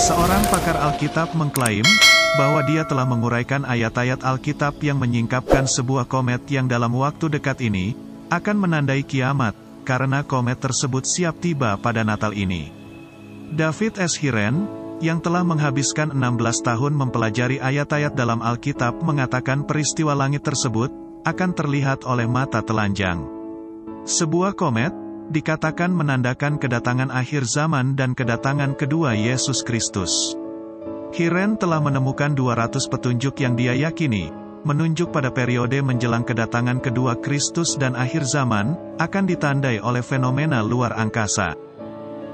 Seorang pakar Alkitab mengklaim bahwa dia telah menguraikan ayat-ayat Alkitab yang menyingkapkan sebuah komet yang dalam waktu dekat ini akan menandai kiamat, karena komet tersebut siap tiba pada Natal ini. David S. Hiren, yang telah menghabiskan 16 tahun mempelajari ayat-ayat dalam Alkitab, mengatakan peristiwa langit tersebut akan terlihat oleh mata telanjang. Sebuah komet dikatakan menandakan kedatangan akhir zaman dan kedatangan kedua Yesus Kristus. Hiren telah menemukan 200 petunjuk yang dia yakini menunjuk pada periode menjelang kedatangan kedua Kristus dan akhir zaman akan ditandai oleh fenomena luar angkasa.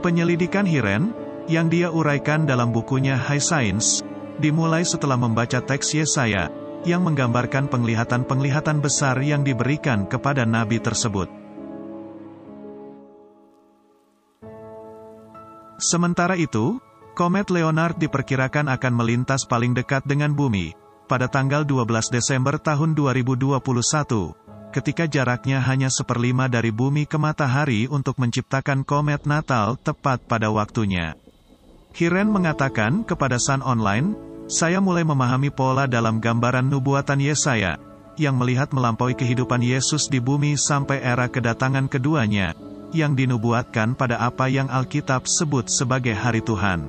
Penyelidikan Hiren, yang dia uraikan dalam bukunya High Science, dimulai setelah membaca teks Yesaya, yang menggambarkan penglihatan-penglihatan besar yang diberikan kepada nabi tersebut. Sementara itu, komet Leonard diperkirakan akan melintas paling dekat dengan bumi, pada tanggal 12 Desember tahun 2021, ketika jaraknya hanya 1/5 dari bumi ke matahari untuk menciptakan komet Natal tepat pada waktunya. Hiren mengatakan kepada Sun Online, "Saya mulai memahami pola dalam gambaran nubuatan Yesaya, yang melihat melampaui kehidupan Yesus di bumi sampai era kedatangan keduanya, yang dinubuatkan pada apa yang Alkitab sebut sebagai hari Tuhan.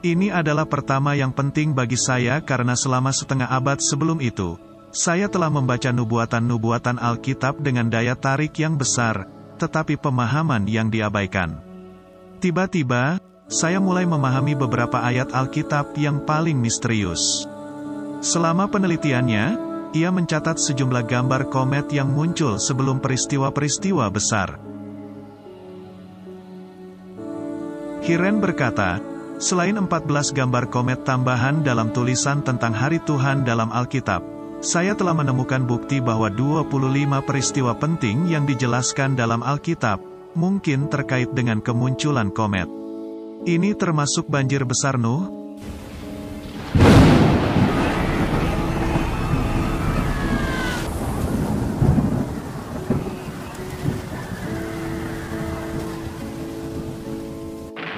Ini adalah pertama yang penting bagi saya karena selama setengah abad sebelum itu, saya telah membaca nubuatan-nubuatan Alkitab dengan daya tarik yang besar, tetapi pemahaman yang diabaikan. Tiba-tiba, saya mulai memahami beberapa ayat Alkitab yang paling misterius." Selama penelitiannya, ia mencatat sejumlah gambar komet yang muncul sebelum peristiwa-peristiwa besar. Hiren berkata, "Selain 14 gambar komet tambahan dalam tulisan tentang hari Tuhan dalam Alkitab, saya telah menemukan bukti bahwa 25 peristiwa penting yang dijelaskan dalam Alkitab mungkin terkait dengan kemunculan komet. Ini termasuk banjir besar Nuh,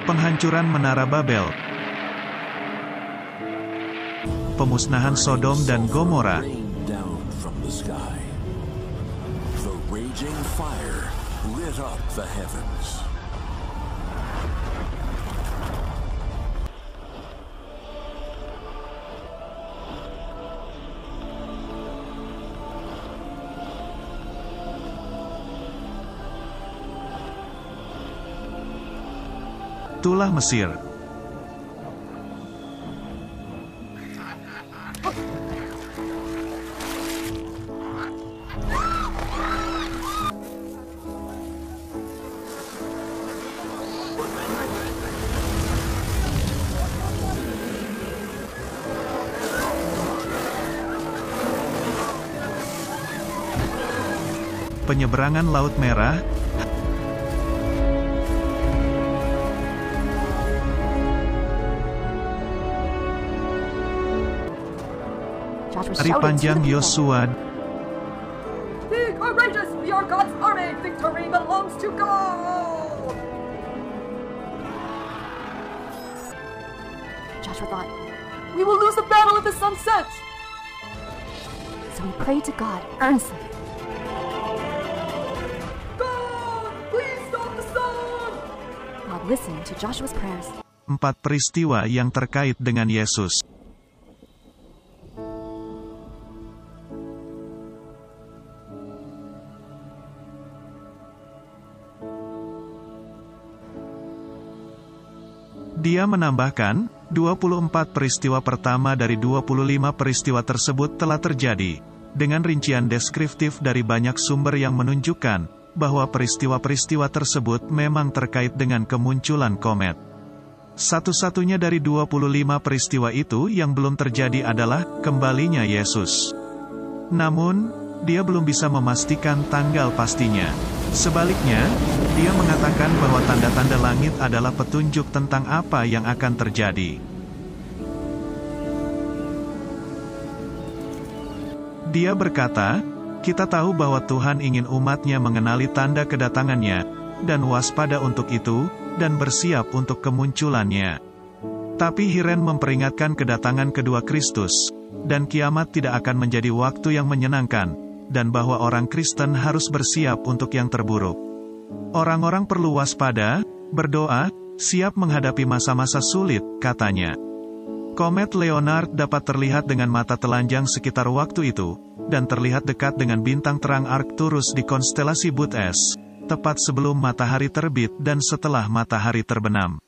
penghancuran Menara Babel, pemusnahan Sodom dan Gomora, Tulah Mesir. Penyeberangan Laut Merah, Hari Panjang Yosua, Be courageous, we are God's army. Victory belongs to God. Joshua thought, we will lose the battle if the sun sets. So he prayed to God earnestly. God, please stop the sun. God listened to Joshua's prayers. 4 peristiwa yang terkait dengan Yesus. Dia menambahkan, 24 peristiwa pertama dari 25 peristiwa tersebut telah terjadi, dengan rincian deskriptif dari banyak sumber yang menunjukkan bahwa peristiwa-peristiwa tersebut memang terkait dengan kemunculan komet. Satu-satunya dari 25 peristiwa itu yang belum terjadi adalah kembalinya Yesus. Namun, dia belum bisa memastikan tanggal pastinya. Sebaliknya, dia mengatakan bahwa tanda-tanda langit adalah petunjuk tentang apa yang akan terjadi. Dia berkata, "Kita tahu bahwa Tuhan ingin umatnya mengenali tanda kedatangannya, dan waspada untuk itu, dan bersiap untuk kemunculannya. Tapi Hiren memperingatkan kedatangan kedua Kristus, dan kiamat tidak akan menjadi waktu yang menyenangkan, dan bahwa orang Kristen harus bersiap untuk yang terburuk. Orang-orang perlu waspada, berdoa, siap menghadapi masa-masa sulit, katanya. Komet Leonard dapat terlihat dengan mata telanjang sekitar waktu itu, dan terlihat dekat dengan bintang terang Arcturus di konstelasi Boötes, tepat sebelum matahari terbit dan setelah matahari terbenam.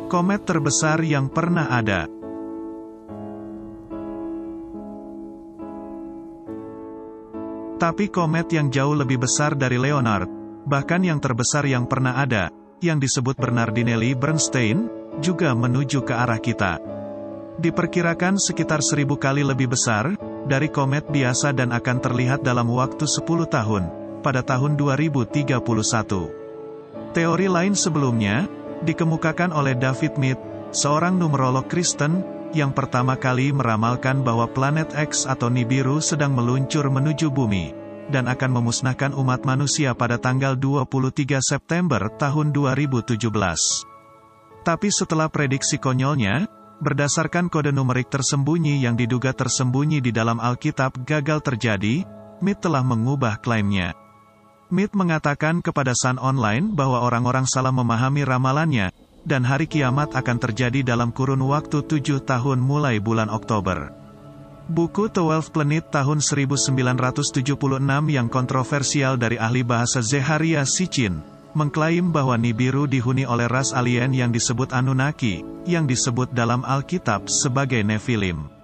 Komet terbesar yang pernah ada. Tapi komet yang jauh lebih besar dari Leonard, bahkan yang terbesar yang pernah ada, yang disebut Bernardinelli Bernstein, juga menuju ke arah kita. Diperkirakan sekitar 1000 kali lebih besar dari komet biasa dan akan terlihat dalam waktu 10 tahun, pada tahun 2031. Teori lain sebelumnya dikemukakan oleh David Mead, seorang numerolog Kristen, yang pertama kali meramalkan bahwa planet X atau Nibiru sedang meluncur menuju bumi, dan akan memusnahkan umat manusia pada tanggal 23 September tahun 2017. Tapi setelah prediksi konyolnya, berdasarkan kode numerik tersembunyi yang diduga tersembunyi di dalam Alkitab gagal terjadi, Mead telah mengubah klaimnya. Mead mengatakan kepada Sun Online bahwa orang-orang salah memahami ramalannya, dan hari kiamat akan terjadi dalam kurun waktu 7 tahun mulai bulan Oktober. Buku 12 Planet tahun 1976 yang kontroversial dari ahli bahasa Zecharia Sitchin, mengklaim bahwa Nibiru dihuni oleh ras alien yang disebut Anunnaki, yang disebut dalam Alkitab sebagai Nephilim.